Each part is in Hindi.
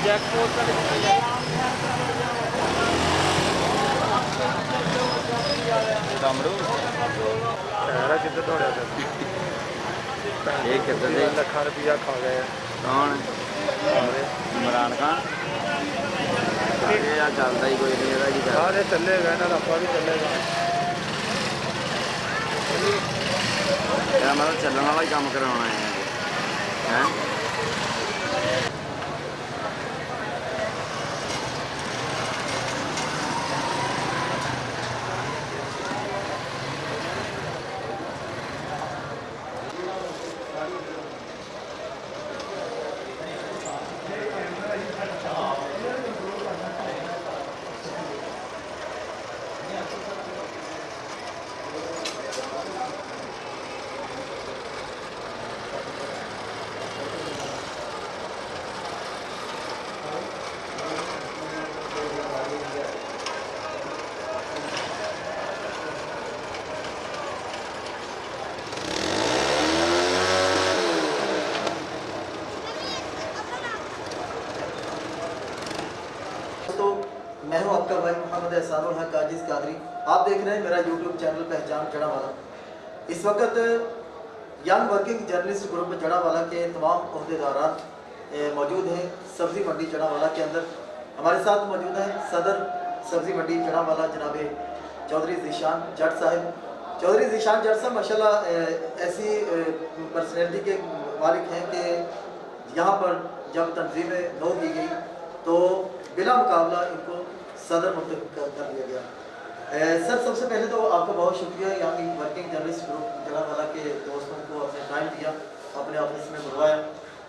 चेक पोस्ट शहर कितने दौड़े ये कितने लखा रुपया खा गए कौन इमरान खान ये चलता ही कोई नहीं की सारे चलेगा इन्होंने आपा भी चलेगा मतलब चलने वाला ही काम करवाना है तो मैं हूं आपका भाई मोहम्मद एहसानुल हक आजिज कादरी। आप देख रहे हैं मेरा यूट्यूब चैनल पहचान जड़ावाला। इस वक्त young working journalist group Jaranwala के तमाम अहदेदारान मौजूद हैं सब्ज़ी मंडी जड़ावाला के अंदर। हमारे साथ मौजूद हैं सदर सब्ज़ी मंडी जड़ावाला जनाब चौधरी ज़ीशान जट साहब। चौधरी ज़ीशान जट साहब माशाल्लाह ऐसी पर्सनैलिटी के मालिक हैं कि यहाँ पर जब तंजीमें नौ की गई तो बिला मुकाबला इनको सदर मुंतखब कर दिया गया। सर सबसे पहले तो आपका बहुत शुक्रिया यहाँ की वर्किंग जर्नलिस्ट ग्रुप जड़ावाला के दोस्तों को अपने टाइम दिया, अपने ऑफिस में बुलवाया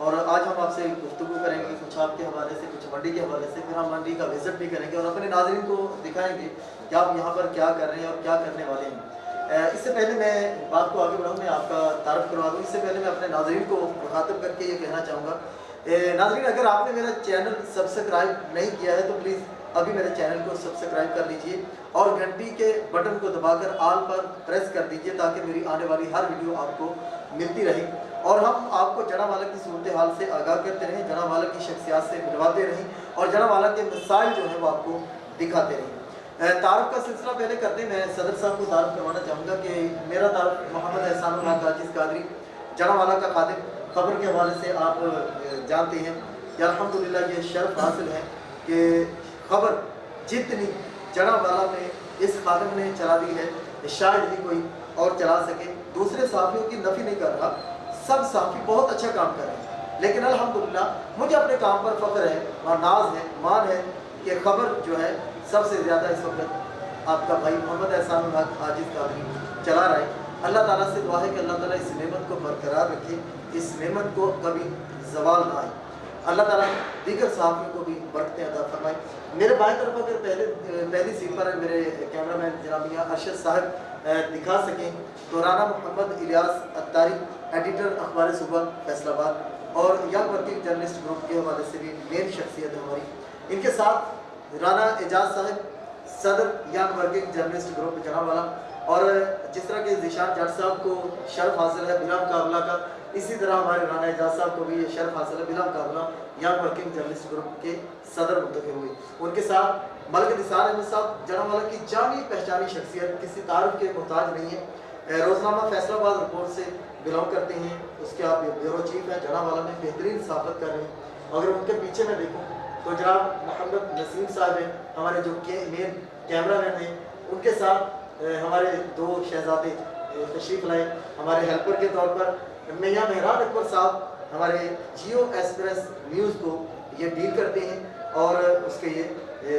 और आज हम आपसे गुफ्तगू करेंगे कुछ आपके हवाले से, कुछ मंडी के हवाले से, फिर हम मंडी का विजिट भी करेंगे और अपने नाज़रीन को दिखाएंगे कि आप यहाँ पर क्या कर रहे हैं और क्या करने वाले हैं। इससे पहले मैं बात को आगे बढ़ाऊँ, मैं आपका तारुफ करवा दूँ। इससे पहले मैं अपने नाज़रीन को मुखातब करके ये कहना चाहूँगा, नाज़रीन अगर आपने मेरा चैनल सब्सक्राइब नहीं किया है तो प्लीज़ अभी मेरे चैनल को सब्सक्राइब कर लीजिए और घंटी के बटन को दबाकर ऑल पर प्रेस कर दीजिए ताकि मेरी आने वाली हर वीडियो आपको मिलती रहे और हम आपको जड़ावाला की सूरत हाल से आगाह करते रहें, जड़ावाला की शख्सियात से मिलवाते रहें और जड़ावाला के मसाइल जो हैं वो आपको दिखाते रहें। तारुफ का सिलसिला पहले करते मैं सदर साहब को तारुफ करवाना चाहूँगा कि मेरा तारुफ मोहम्मद एहसानुल हक आजिज कादरी जड़ावाला का खादिम। खबर के हवाले से आप जानते हैं कि अल्हम्दुलिल्लाह ये शर्फ हासिल है कि खबर जितनी जड़ावाला में इस खादिम ने चला दी है शायद ही कोई और चला सके। दूसरे सहाफ़ियों की नफ़ी नहीं कर रहा, सब सहाफ़ी बहुत अच्छा काम कर रहे हैं, लेकिन अल्हम्दुलिल्लाह मुझे अपने काम पर फ़ख्र है और नाज है, मान है कि खबर जो है सबसे ज़्यादा इस वक्त आपका भाई मोहम्मद एहसानुल हक आजिज कादरी चला रहा है। अल्लाह ताला से दुआ है कि अल्लाह ताला इस नेमत को बरकरार रखे, इस नेमत को कभी जवाल ना आए। अल्लाह ताला दीगर सहाफ़ियों को भी बरकतें अता फरमाए। मेरे बाएं तरफ अगर पहली सीट पर मेरे कैमरामैन जनाब मियां अरशद साहब दिखा सकें तो राना मोहम्मद इलियास अत्तारी, एडिटर अखबार सुबह फैसलाबाद और यंग वर्किंग जर्नलिस्ट ग्रुप के हवाले से भी मेन शख्सियत है हमारी। इनके साथ राना एजाज साहब, सदर young working journalist group Jaranwala और जिस तरह के ज़ीशान जट साहब को शर्फ हासिल है बिला मुकाबला का, इसी तरह हमारे राना एजाज साहब को भी ये शर्फ हासिल है बिला मुकाबला यंग वर्किंग जर्नलिस्ट ग्रुप के सदर मुंतखब हुए। उनके साथ मलिक निसार अहमद साहब जड़ावाला की जानी पहचानी शख्सियत, किसी तारुफ के मोहताज नहीं है। रोज़नामा फैसलाबाद रिपोर्ट से बिलोंग करते हैं, उसके आप ब्यूरो चीफ हैं, जड़ावाला में बेहतरीन सहाफ़त कर रहे हैं। अगर उनके पीछे मैं देखूँ तो जनाब मोहम्मद नसीम साहब हैं, हमारे जो मेन कैमरा मैन हैं। उनके साथ हमारे दो शहजादे तशरीफ़ लाए हमारे हेल्पर के तौर पर। मियां मेहरान अकबर साहब हमारे जियो एक्सप्रेस न्यूज़ को ये डील करते हैं और उसके ये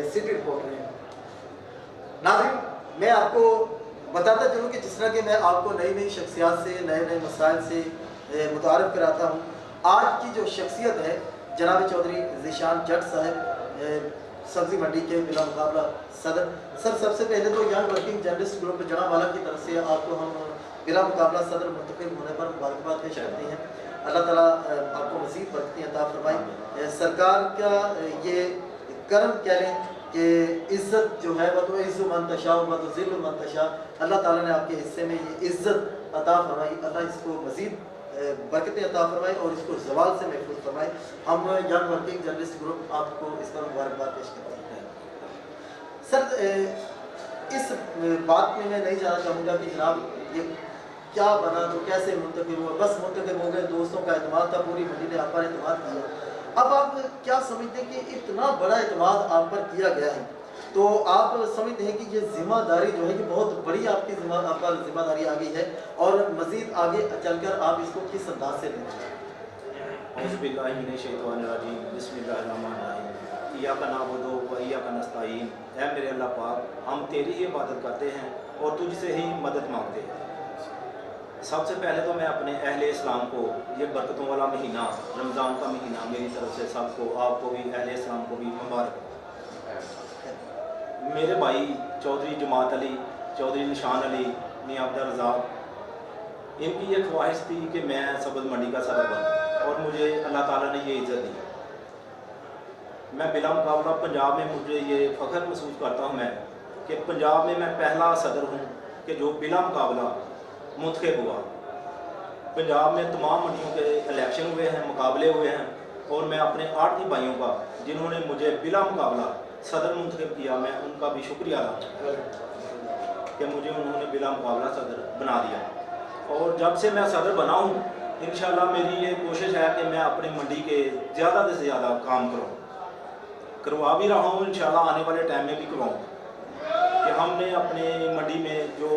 सिटी रिपोर्टर हैं। नाज़रीन मैं आपको बताता चलूँ कि जिस तरह कि मैं आपको नई नई शख्सियात से, नए नए मसाइल से मुतारफ़ कराता हूँ, आज की जो शख्सियत है जनाब चौधरी ज़ीशान जट साहब सब्ज़ी मंडी के बिला मुकाबला सदर। सर सबसे पहले तो young working journalist group Jaranwala की तरफ से आपको हम बिला मुकाबला सदर मुंतखब होने पर मुबारकबाद पेश करते हैं। अल्लाह ताला आपको मज़ीद बरकतें अता फरमाए। सरकार का ये करम कह लें कि इज़्ज़त जो है वह तो इज़्ज़ु मन तशा व तो ज़िल्लु मन तशा, अल्लाह ताला ने आपके हिस्से में ये इज़्ज़त अता फरमाई। अल्लाह इसको मज़ीद बरकत अता फरमाए और इसको जवाल से महफूज फरमाए। हम यंग वर्किंग जर्नलिस्ट ग्रुप आपको इस पर मुबारकबाद पेश करते हैं। सर इस बात में मैं नहीं जाना चाहूँगा कि जनाब ये क्या बना तो कैसे मुंतखब हुआ, बस मुंतखब हो गए, दोस्तों का एतमाद था, पूरी मंडी ने आप पर एतमाद किया। अब आप क्या समझते हैं कि इतना बड़ा एतमाद आप पर किया गया है, तो आप समझते हैं कि ये जिम्मेदारी जो है कि बहुत बड़ी आपकी आप पर जिम्मेदारी आ गई है और मज़ीद आगे चलकर आप इसको किस अंदाज से लेंगे? इय्याका नअबुदु व इय्याका नस्तईन। ऐ मेरे अल्लाह पाक, हम तेरी ही इबादत करते हैं और तुझसे ही मदद मांगते हैं। सबसे पहले तो मैं अपने अहले इस्लाम को ये बरकतों वाला महीना, रमज़ान का महीना, मेरी तरफ से सबको, आपको भी, अहले इस्लाम को भी मुबारक। मेरे भाई चौधरी जमात अली, चौधरी निशान अली, मियां अब्दुल रज़ाक, इनकी ये ख्वाहिश थी कि मैं सब्ज़ मंडी का सदर बनूं और मुझे अल्लाह ताला ने ये इज़्ज़त दी। मैं बिला मुकाबला पंजाब में, मुझे ये फ़ख्र महसूस करता हूँ मैं कि पंजाब में मैं पहला सदर हूँ कि जो बिला मुकाबला मुंतखब हुआ। पंजाब में तमाम मंडियों के इलेक्शन हुए हैं, मुकाबले हुए हैं और मैं अपने आढ़ती भाइयों का, जिन्होंने मुझे बिला मुकाबला सदर मुंतखब किया, मैं उनका भी शुक्रिया अदा कि मुझे उन्होंने बिला मुकाबला सदर बना दिया। और जब से मैं सदर बना हूँ, इंशाल्लाह मेरी ये कोशिश है कि मैं अपनी मंडी के ज़्यादा से ज़्यादा काम करवा भी रहा हूँ, इंशाल्लाह आने वाले टाइम में भी करवाऊँगा। कि हमने अपने मंडी में जो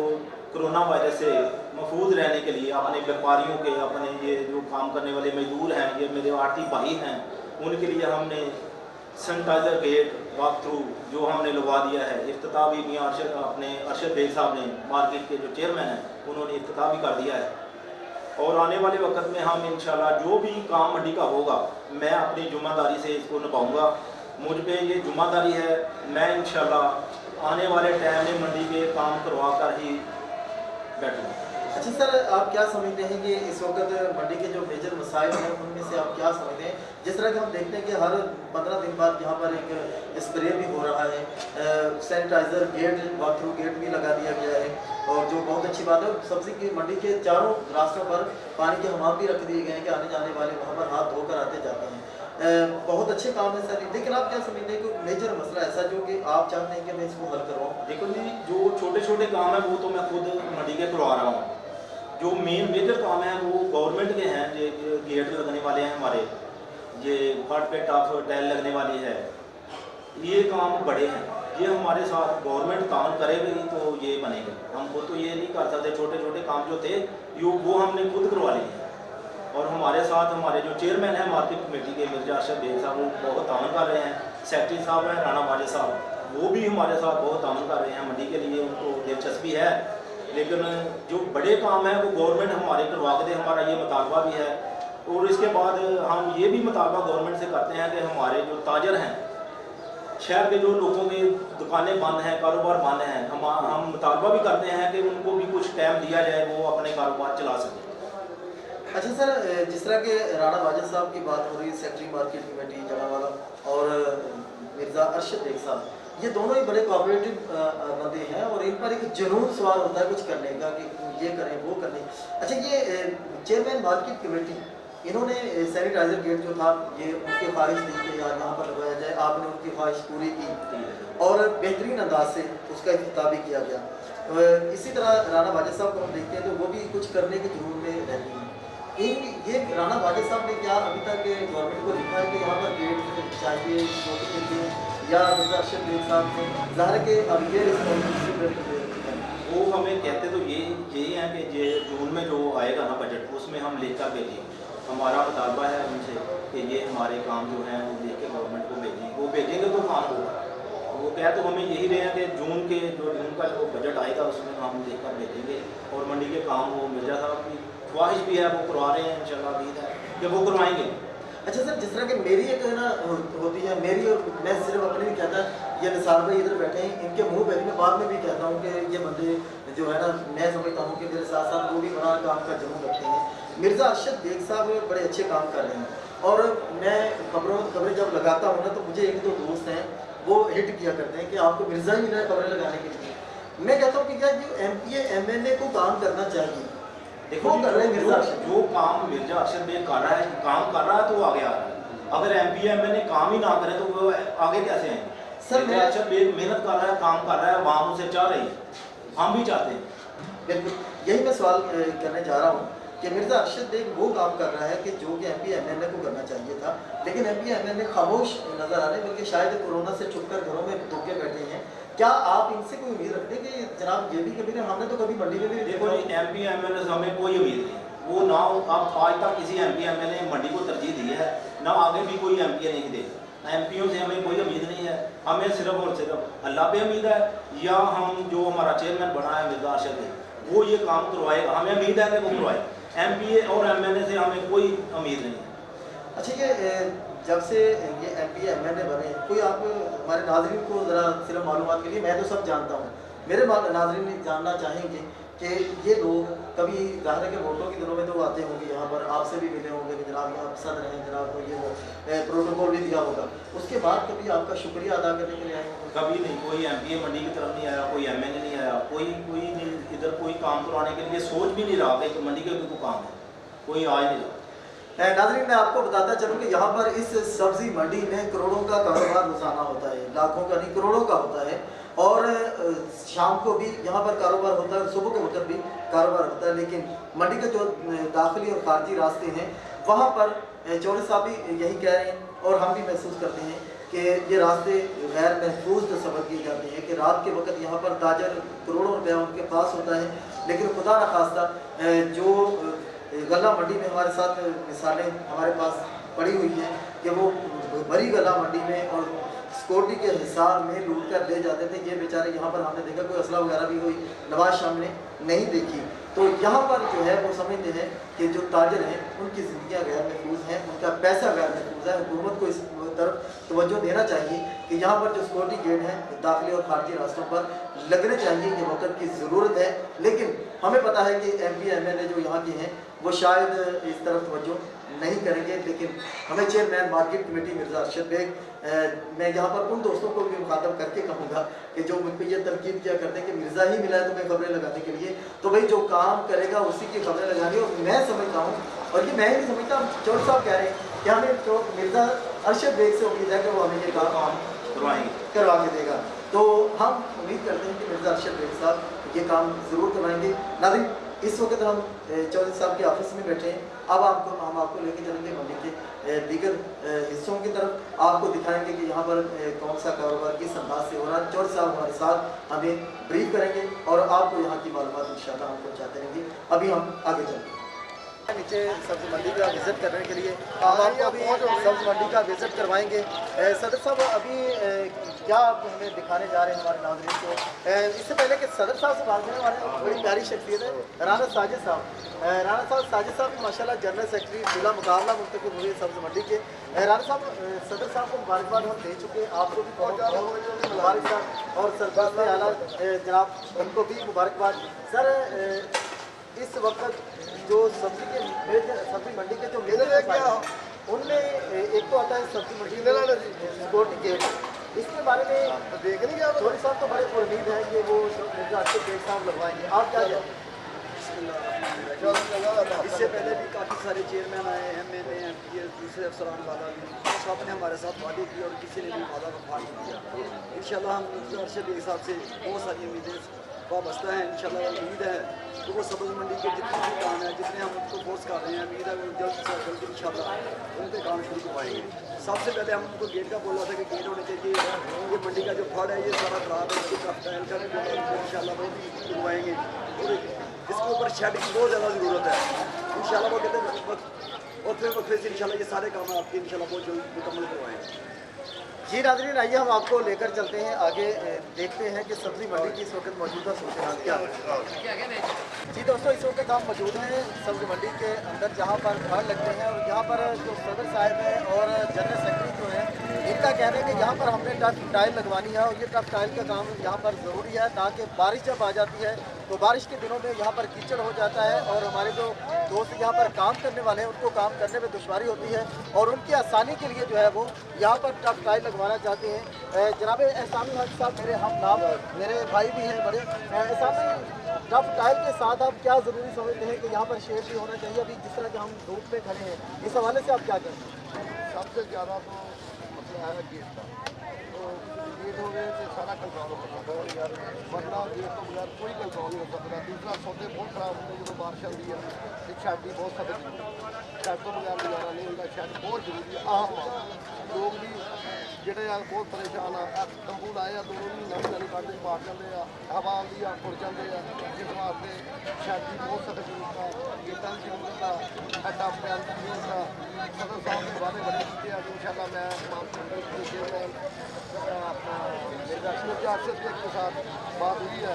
कोरोना वायरस से महफूज रहने के लिए अपने व्यापारियों के, अपने ये जो काम करने वाले मजदूर हैं, ये मेरे आढ़ती भाई हैं, उनके लिए हमने सैनिटाइज़र गेट वॉक थ्रू जो हमने लगवा दिया है। इफ्तिताह भी मियां अरशद बेग साहब ने, मार्केट के जो चेयरमैन हैं, उन्होंने इफ्तिताह भी कर दिया है। और आने वाले वक्त में हम इंशाल्लाह जो भी काम मंडी का होगा, मैं अपनी जिम्मेदारी से इसको निभाऊंगा। मुझ पे ये जिम्मेदारी है, मैं इंशाल्लाह आने वाले टाइम में मंडी के काम करवा कर ही बैठूँगा। अच्छा सर, आप क्या समझते हैं कि इस वक्त मंडी के जो मेजर मसाइल हैं उनमें से आप क्या समझते हैं? जिस तरह कि हम देखते हैं कि हर 15 दिन बाद यहाँ पर एक स्प्रे भी हो रहा है, sanitiser gate, walk through gate भी लगा दिया गया है, और जो बहुत अच्छी बात है, सब्जी की मंडी के चारों रास्तों पर पानी के हमाम भी रख दिए गए हैं कि आने जाने वाले वहाँ पर हाथ धोकर आते जाते हैं। बहुत अच्छे काम है सर, लेकिन आप क्या समझते हैं कि मेजर मसला ऐसा जो कि आप चाहते हैं कि मैं इसको हल करवाऊँ? देखो जी, जो छोटे छोटे काम है वो तो मैं खुद मंडी के करवा रहा हूँ। जो मेजर काम है वो गवर्नमेंट के हैं, जो गेट लगने वाले हैं हमारे, ये फट पे टफ टाइल लगने वाली है, ये काम बड़े हैं। ये हमारे साथ गवर्नमेंट ताउन करेगी तो ये बनेगा। हमको तो ये नहीं कर सकते, छोटे छोटे काम जो थे वो हमने खुद करवा लिए हैं। और हमारे साथ हमारे जो चेयरमैन हैं मार्केट कमेटी के, मिर्जा अरशद बेग साहब, वो बहुत ताउन कर रहे हैं। सेक्रेटरी साहब हैं राणा वाजे साहब, वो भी हमारे साथ बहुत ताउन कर रहे हैं। मंडी के लिए उनको दिलचस्पी है, लेकिन जो बड़े काम हैं वो गवर्नमेंट हमारे करवा के दे, हमारा ये मुतालबा भी है। और इसके बाद हम ये भी मुतालबा गवर्नमेंट से करते हैं कि हमारे जो ताजर हैं, शहर के जो लोगों की दुकानें बंद हैं, कारोबार बंद हैं, हम मुतालबा भी करते हैं कि उनको भी कुछ टाइम दिया जाए, वो अपने कारोबार चला सकें। अच्छा सर, जिस तरह के राणा वाजिद साहब की बात हो रही है, सेक्रेटरी मार्केट कमेटी जलावाला, और मिर्ज़ा अरशद बेग साहब, ये दोनों ही बड़े कोऑपरेटिव बंदे हैं और इन पर एक जुनून सवाल होता है कुछ करने का कि ये करें वो करें। अच्छा, ये चेयरमैन मार्केट कमेटी, इन्होंने सैनिटाइज़र गेट जो था ये उनकी ख्वाहिश थी कि यार यहाँ पर लगाया जाए, आपने उनकी ख्वाहिश पूरी की और बेहतरीन अंदाज से उसका इफ्तिताह भी किया गया। इसी तरह राणा वाजिद साहब को हम देखते हैं तो वो भी कुछ करने के जुनून में रहती हैं। ये राणा वाजिद साहब ने क्या अभी तक गवर्नमेंट को लिखा है कि यहाँ पर गेट चाहिए के लिए, या मिर्ज़ा अरशद बेग साहब ने ज़ाहिर के अब ये रिस्पॉन्सिबिलिटी वो हमें कहते तो यही है कि ये जून में जो आएगा ना बजट, उसमें हम लेकर भेजेंगे। हमारा मुतालबा है उनसे कि ये हमारे काम जो हैं वो लेके गवर्नमेंट को भेजेंगे, वो भेजेंगे तो काम होगा। वो कह तो हमें यही रहे हैं कि जून का जो बजट आएगा उसमें हम लेकर भेजेंगे और मंडी के काम वो मिर्जा साहब की ख्वाहिश भी है, वो करवा रहे हैं, इंशाल्लाह उम्मीद है कि वो करवाएंगे। अच्छा सर, जिस तरह कि मेरी एक ना होती है, मेरी और मैं सिर्फ अपनी नहीं कहता, ये निसार भाई इधर बैठे हैं, इनके मुंह पर मैं बाद में भी कहता हूँ कि ये बंदे जो है ना, मैं समझता हूँ कि मेरे साथ साथ वो भी बड़ा काम का जुनून रखते हैं। मिर्ज़ा अरशद बेग साहब बड़े अच्छे काम कर रहे हैं और मैं खबरें जब लगाता हूँ ना तो मुझे एक दो दोस्त हैं वो हिट किया करते हैं कि आपको मिर्ज़ा ही मिला है खबरें लगाने के लिए। मैं कहता हूँ कि क्या जो MPA MNA को काम करना चाहिए, देखो वो जी, कर रहे हैं मिर्जा जो अरशद। जो काम मिर्जा अरशद बेग कर रहा है, काम कर रहा है तो वो आगे आ रहा है। अगर एमपी एमएलए काम ही ना करे तो वो आगे कैसे आएंगे? सर, मिर्जा अरशद बेग मेहनत कर रहा है, काम कर रहा है, वहाँ उसे चाह रही है, हम भी चाहते हैं। बिल्कुल यही मैं सवाल करने जा रहा हूँ कि मिर्जा अरशद बेग वो काम कर रहा है कि जो कि एमपी एमएलए को करना चाहिए था, लेकिन एमपी एमएलए खामोश नजर आ रहे हैं, बल्कि शायद कोरोना से छुपकर घरों में धोखे बैठे हैं। क्या आप इनसे कोई उम्मीद रखते हैं कि जनाब ये भी कभी नहीं, हमने तो कभी मंडी में भी देखो जी, एमपी एमएलए से हमें कोई उम्मीद नहीं, वो ना अब आज तक किसी एमपी एमएलए ने मंडी को तरजीह दी है, ना आगे भी कोई एमपी नहीं देगा। एमपीओ से हमें कोई उम्मीद नहीं है, हमें सिर्फ और सिर्फ अल्लाह पे उम्मीद है, या हम जो हमारा चेयरमैन बना है मिर्जा अरशद बेग, वो ये काम करवाएगा, हमें उम्मीद है कि वो करवाए। एमपीए और एमएलए से हमें कोई उम्मीद नहीं है। अच्छा, ये जब से ये एमपी एमएलए बने, कोई आप हमारे नाजरीन को ज़रा सिर्फ मालूमात के लिए, मैं तो सब जानता हूँ, मेरे नाजरीन जानना चाहेंगे कि ये लोग कभी ज़ाहिर है कि वोटों के दिनों में तो आते होंगे यहाँ पर, आपसे भी मिले होंगे कि जनाब यहाँ सदर हैं, जनाब को ये वो प्रोटोकॉल भी दिया होगा, उसके बाद कभी आपका शुक्रिया अदा करने के लिए आए होंगे? कभी नहीं, कोई एमपीए मंडी की तरफ नहीं आया, कोई एमएलए नहीं आया, कोई नहीं, इधर कोई काम करवाने के लिए सोच भी नहीं रहा कि मंडी का भी कोई काम है, कोई आज नहीं रहा। नाज़रीन, मैं आपको बताता चलूँ कि यहाँ पर इस सब्जी मंडी में करोड़ों का कारोबार रोजाना होता है, लाखों का नहीं करोड़ों का होता है, और शाम को भी यहाँ पर कारोबार होता है, सुबह के वक्त भी कारोबार होता है, लेकिन मंडी के जो दाखिली और खारजी रास्ते हैं वहाँ पर चौधरी साहब भी यही कह रहे हैं और हम भी महसूस करते हैं कि ये रास्ते गैर महफूज तस्वर किए जाते हैं कि रात के वक्त यहाँ पर ताजर करोड़ों रुपया उनके पास होता है, लेकिन खुदा न खास्ता जो गला मंडी में हमारे साथ मिसालें हमारे पास पड़ी हुई हैं कि वो बड़ी गला मंडी में और सिक्योरिटी के हिसाब में लूट कर ले जाते थे, ये बेचारे यहाँ पर हमने देखा कोई असला वगैरह भी कोई नवाज सामने नहीं देखी। तो यहाँ पर जो है वो समझते हैं कि जो ताजर हैं उनकी ज़िंदगियाँ गैर महफूज हैं, उनका पैसा गैर महफूज है। हुकूमत को इस तरफ तवज्जो देना चाहिए कि यहाँ पर जो सिक्योरिटी गेट हैं दाखिली और खारजी रास्तों पर लगने चाहिए, ये वक्त की ज़रूरत है। लेकिन हमें पता है कि एमपी एमएलए जो यहाँ के हैं वो शायद इस तरफ तवज्जो नहीं करेंगे, लेकिन हमें chairman market committee Mirza Arshad Baig, मैं यहाँ पर उन दोस्तों को भी मुखातब करके कहूँगा कि जो मुझ पर यह तनकीद किया करते हैं कि मिर्ज़ा ही मिला है तुम्हें खबरें लगाने के लिए, तो भाई जो काम करेगा उसी की खबरें लगानी। और मैं समझता हूँ, और ये मैं ही नहीं समझता, चौधरी साहब कह रहे हैं कि हमें तो मिर्जा अरशद बेग से उम्मीद है कि वो हमें ये काम करवा के देगा। तो हम उम्मीद करते हैं कि मिर्जा अरशद बेग साहब ये काम ज़रूर करवाएंगे। नाज़रीन, इस वक्त हम चौधरी साहब के ऑफिस में बैठे हैं, अब हम आपको लेके चलेंगे मंडी के दीगर हिस्सों की तरफ, आपको दिखाएंगे कि यहाँ पर कौन सा कारोबार किस अंदाज से हो रहा है। चौधरी साहब हमारे साथ हमें ब्रीफ करेंगे और आपको यहाँ की मालूमात इंशाल्लाह हम पहुँचाते रहेंगे। अभी हम आगे चलते हैं नीचे सब्ज़ी मंडी का विज़िट करने के लिए, हम आपको अभी सब्ज़ी मंडी का विज़िट करवाएंगे। सदर साहब, अभी क्या आप हमें दिखाने जा रहे हैं हमारे नाज़रीन को? इससे पहले कि सदर साहब से बात करें, हमारे बड़ी प्यारी शख्सियत है राना साजिद साहब। राना साजिद साहब माशाल्लाह जनरल सेक्रेटरी जिला मुकाबला मुंतखब हुए सब्ज़ी मंडी के। राना साहब, सदर साहब को मुबारकबाद हम दे चुके, आपको भी बहुत मुबारकबाद और सरकार से आला जनाब उनको भी मुबारकबाद। सर, इस वक्त जो सब्जी मंडी के जो मेले उनमें एक तो आता है सब्जी मंडी सिक्योरिटी गेट, इसके बारे में देख लीजिए चौधरी साहब तो बड़े उम्मीद है कि वो मिर्जा अरशद बेग साहब लगवाएंगे, आप क्या कहते हैं? इससे पहले भी काफ़ी सारे चेयरमैन आए, एमएलए, एमपीएस, दूसरे अफसरान वाला भी, सब ने हमारे साथ वादे किए और किसी ने भी वादा वफा नहीं किया। इंशाल्लाह हम मिर्जा अरशद बेग साहब से बहुत सारी उम्मीदें वाबस्ता हैं। इंशाल्लाह उम्मीद है तो वो सब्ज़ मंडी के जितने भी काम है, जितने हम उनको फोर्स कर रहे हैं, उम्मीद है वो जल्द से जल्द इंशाल्लाह उन पर काम शुरू करवाएंगे। सबसे पहले हम उनको गेट का बोला था कि गेट होने चाहिए, ये मंडी का जो फड़ है ये सारा खराब है, इसको टाइल का भी बोला इंशाल्लाह वो भी करवाएंगे। और इसके ऊपर शेड की बहुत ज़्यादा ज़रूरत है, इंशाल्लाह वो कहते हैं और फिर वक्त से इंशाल्लाह ये सारे काम आपके इंशाल्लाह बहुत जल्द मुकम्मल करवाएंगे। जी नाज़रीन, आइए हम आपको लेकर चलते हैं आगे, देखते हैं कि सब्ज़ी मंडी की इस वक्त मौजूदा सूरत हाल क्या है। जी दोस्तों, इस वक्त हम मौजूद हैं सब्ज़ी मंडी के अंदर जहां पर फड़ लगते हैं, और यहाँ पर जो सदर साहब हैं और जनरल सेक्रेटरी जो हैं, इनका कहना है कि यहाँ पर हमने टफ टाइल लगवानी है, और ये टफ टाइल का काम यहाँ पर ज़रूरी है ताकि बारिश जब आ जाती है तो बारिश के दिनों में यहाँ पर कीचड़ हो जाता है, और हमारे जो दोस्त यहाँ पर काम करने वाले हैं उनको काम करने में दुश्वारी होती है, और उनकी आसानी के लिए जो है वो यहाँ पर टफ टाइल लगवाना चाहते हैं। जनाब एहसान हक साहब मेरे हम नाम, मेरे भाई भी हैं बड़े। एहसान, टफ टाइल के साथ आप क्या ज़रूरी समझते हैं कि यहाँ पर शेड भी होना चाहिए? अभी जिस तरह के हम धूप में खड़े हैं, इस हवाले से आप क्या कहें? सबसे ज़्यादा तो मसला है गेट का। तो गेट हो गए तो सारा कंट्रोल हो सकता है यार, वरना गेट तो बगैर कोई कंट्रोल नहीं हो सकता। दूसरा सौदे बहुत खराब होते हैं जो बारिश आती है, एक शैड भी बहुत खतरनाक, शैड तो बगैर गुजारा नहीं होता। शैड बहुत जरूरी है। आप लोग भी ਜਿਹੜੇ ਆ ਬਹੁਤ ਪਰੇਸ਼ਾਨ ਆ, ਤੰਬੂ ਲਾਏ ਆ, 2 ਮਹੀਨਾ ਵੀ ਨਹੀਂ ਕੱਢਦੇ, ਬਾਹਰ ਜਾਂਦੇ ਆ, ਹਵਾ ਆਉਂਦੀ ਆ, ਫੁੱਟ ਜਾਂਦੇ ਆ। ਜਿਸ ਵਾਸਤੇ ਸ਼ੈਡ ਦੀ ਬਹੁਤ ਸਖਤ ਜ਼ਰੂਰਤ ਆ, ਗੇਟਾਂ ਦੀ ਜ਼ਰੂਰਤ ਆ, ਐਡਾ ਪੈਨ ਦੀ ਜ਼ਰੂਰਤ ਆ। ਸਦਰ ਸਾਹਿਬ ਦੇ ਵਾਅਦੇ ਬੜੇ ਕੀਤੇ ਆ, ਇਨਸ਼ਾਅੱਲਾ मैं अपना मेरा सियासत के साथ बात हुई है,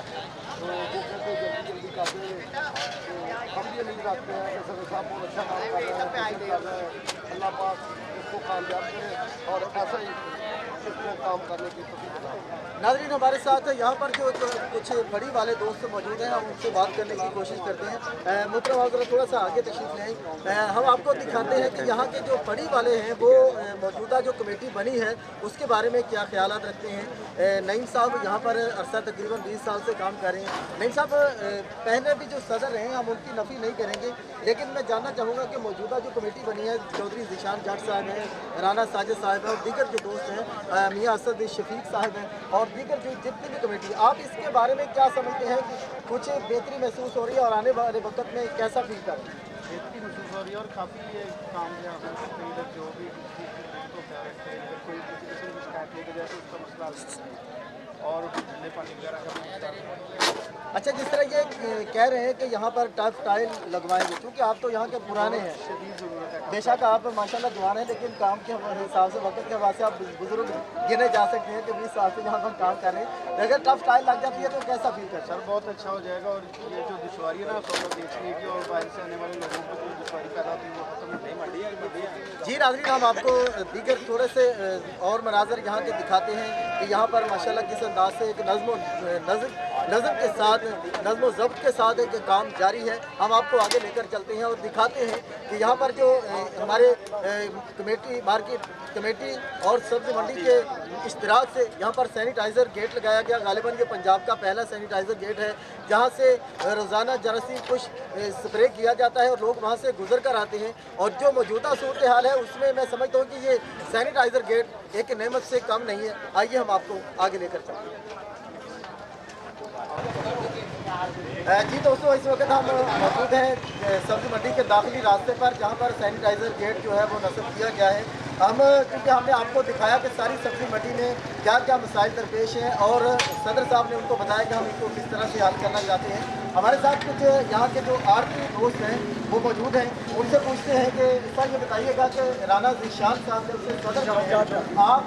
तो वो कहते हैं जल्दी कर देंगे। तो हम भी उम्मीद रखते हैं कि सदर साहब बहुत अच्छा काम कर रहे हैं। अल्लाह पाक इसको कामयाब करे और ऐसा ही इसको काम करने की कोशिश करें। नाज़रीन, हमारे साथ यहाँ पर जो कुछ बड़ी वाले दोस्त मौजूद हैं, हम उनसे बात करने की कोशिश करते हैं। मुहतरम आप ज़रा थोड़ा सा आगे तशरीफ़ ले आएँ। हम आपको दिखाते हैं कि यहाँ के जो बड़ी वाले हैं वो मौजूदा जो कमेटी बनी है उसके बारे में क्या ख्यालात रखते हैं। नईम साहब यहाँ पर अरसा तकरीबन 20 साल से काम कर रहे हैं। नईम साहब पहले भी जो सदर हैं हम उनकी नफ़ी नहीं करेंगे, लेकिन मैं जानना चाहूँगा कि मौजूदा जो कमेटी बनी है, चौधरी ज़ीशान जट साहब हैं, राना साजिद साहब हैं और दीगर जो दोस्त हैं, मियाँ असद शफीक साहब हैं और दीगर जो जितनी भी कमेटी, आप इसके बारे में क्या समझते हैं कि कुछ बेहतरी महसूस हो रही है और आने वाले वक्त में कैसा फील कर रहे हैं? बेहतरी महसूस हो रही है और काफ़ी ये काम जो है इधर जो भी को प्यार रखते हैं, कोई किसी किस्म की शिकायत लेके जाए तो उसका मसला हल होता है और ठंडे पानी वगैरह का मसला। अच्छा, जिस तरह ये कह रहे हैं कि यहाँ पर टफ टाइल लगवाएंगे, क्योंकि आप तो यहाँ के पुराने हैं, शदीद ज़रूरत है। बेशक आप माशाल्लाह जवान हैं, लेकिन काम के हिसाब से वक्त के हिसाब से आप बुजुर्ग गिने जा सकते हैं कि 20 साल से यहाँ पर काम कर रहे हैं। अगर टफ टाइल लग जाती है तो कैसा फील करता है? सर बहुत अच्छा हो जाएगा और ये जो दुश्वारी है ना उसको देखने की और बाहर से आने वाले लोगों को जो दुश्वारी पैदा होती है वो खत्म नहीं मंडी है। जी नाज़रीन, हम आपको दीगर थोड़े से और मनाजर यहाँ के दिखाते हैं कि यहाँ पर माशाल्लाह किस अंदाज से एक नज़म के साथ, नज़्म ज़ब्त के साथ एक काम जारी है। हम आपको आगे लेकर चलते हैं और दिखाते हैं कि यहाँ पर जो हमारे कमेटी, मार्केट कमेटी और सब्ज़ी मंडी के इश्तराक से यहाँ पर सैनिटाइज़र गेट लगाया गया। गालिबन ये पंजाब का पहला सैनिटाइज़र गेट है जहाँ से रोज़ाना जरासीम कुछ स्प्रे किया जाता है और लोग वहाँ से गुजर कर आते हैं। और जो मौजूदा सूरत हाल है उसमें मैं समझता हूँ कि ये सैनिटाइज़र गेट एक नेमत से कम नहीं है। आइए हम आपको आगे लेकर चलते हैं। जी दोस्तों, इस वक्त हम मौजूद हैं सब्ज़ी मंडी के दाखिली रास्ते पर, जहाँ पर सैनिटाइज़र गेट जो है वो नस्ब किया गया है। क्योंकि हमने आपको दिखाया कि सारी सब्ज़ी मंडी में क्या क्या मसाइल दरपेश हैं और सदर साहब ने उनको बताया कि हम इनको किस तरह से हल करना चाहते हैं। हमारे साथ कुछ यहाँ के जो आरती दोस्त हैं वो मौजूद हैं, उनसे पूछते हैं कि सर ये बताइएगा कि राना ज़ीशान साहब जब से सदर आप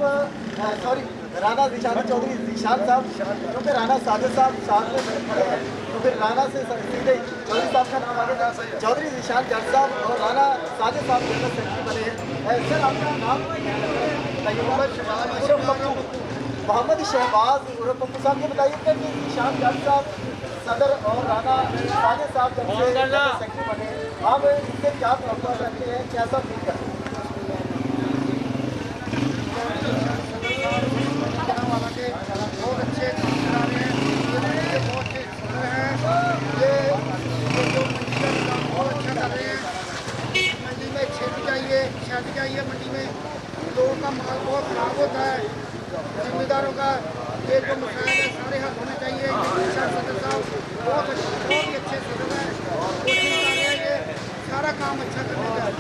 राना ज़ीशान चौधरी ज़ीशान साहब, क्योंकि राना साजिद साहब साथ में खड़े हैं तो फिर राना से सीधे चौधरी साहब का नाम आगे था। चौधरी ज़ीशान जट साहब और राना साजिद साहब जनरल सेक्रेटरी बने हैं। सर आपका नाम मोहम्मद शहबाज उर्फ पप्पू साहब, ये बताइए कि ज़ीशान जट साहब सदर और राना साजिद साहब जनरल सेक्रेटरी बने हैं, आप इससे क्या तवक्कुआत रखते हैं, कैसा फील करते हैं? बहुत अच्छे काम करा रहे हैं, ये बहुत अच्छे सुन रहे हैं, ये जो मंडी का काम बहुत अच्छा कर रहे हैं। मंडी में छेद चाहिए मंडी में, लोगों का माल बहुत खराब होता है। जिम्मेदारों का ये जो मसाइल है सारे हल होने चाहिए। सदर साहब बहुत ही अच्छे सदर हैं, कोशिश कर रहे हैं ये सारा काम अच्छा करने का। और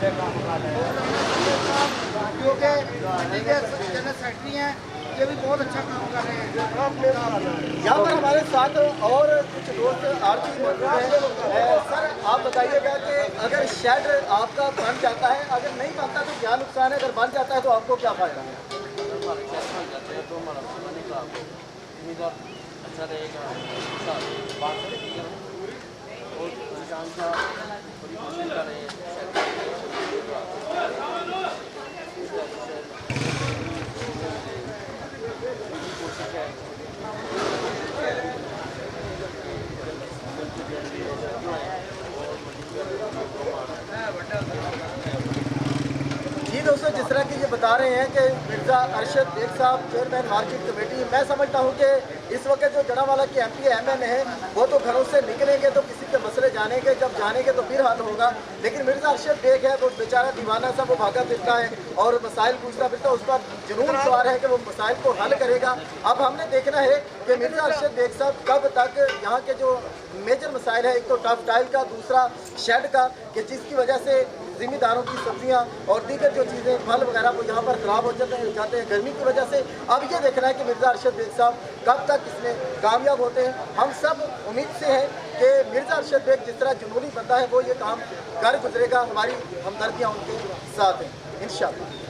साहब जो कि मंडी के जनरल सेक्रेटरी हैं, ये भी बहुत अच्छा काम कर रहे हैं। यहाँ पर हमारे साथ और कुछ दोस्त आरती मौजूद हैं। सर आप बताइएगा कि अगर शेड आपका बन जाता है, अगर नहीं बनता तो क्या नुकसान है, अगर बन जाता है तो आपको क्या फ़ायदा है? तो हमारा अच्छा रहेगा, बात करेंगे और किसान का बड़ी कोशिश कर रहे हैं। जी दोस्तों, जिस तरह कि ये बता रहे हैं कि मिर्ज़ा अरशद बेग साहब चेयरमैन मार्केट कमेटी, मैं समझता हूँ कि इस वक्त जो जनावाला के MP MN है वो तो घरों से निकलेंगे तो किसी के मसले जानेंगे, जब जानेंगे तो फिर हल होगा। लेकिन मिर्ज़ा अरशद बेग है वो बेचारा दीवाना सा, वो भागा फिरता है और मसाइल पूछता फिरता, उस पर जुनून सवार है कि वो मसाइल को हल करेगा। अब हमने देखना है कि मिर्ज़ा अरशद बेग साहब कब तक यहाँ के जो मेजर मसाइल है, एक तो टफ टाइल का, दूसरा शेड का, कि जिसकी वजह से ज़िम्मेदारों की सब्जियां और दीगर जो चीज़ें फल वगैरह वो यहाँ पर ख़राब हो जाते हैं गर्मी की वजह से। अब ये देखना है कि मिर्ज़ा अरशद बेग साहब कब तक इसमें कामयाब होते हैं। हम सब उम्मीद से हैं कि मिर्ज़ा अरशद बेग जिस तरह जुनूनी बंदा है वो ये काम कर गुजरेगा। हमारी हमदर्दियाँ उनके साथ हैं इंशाअल्लाह।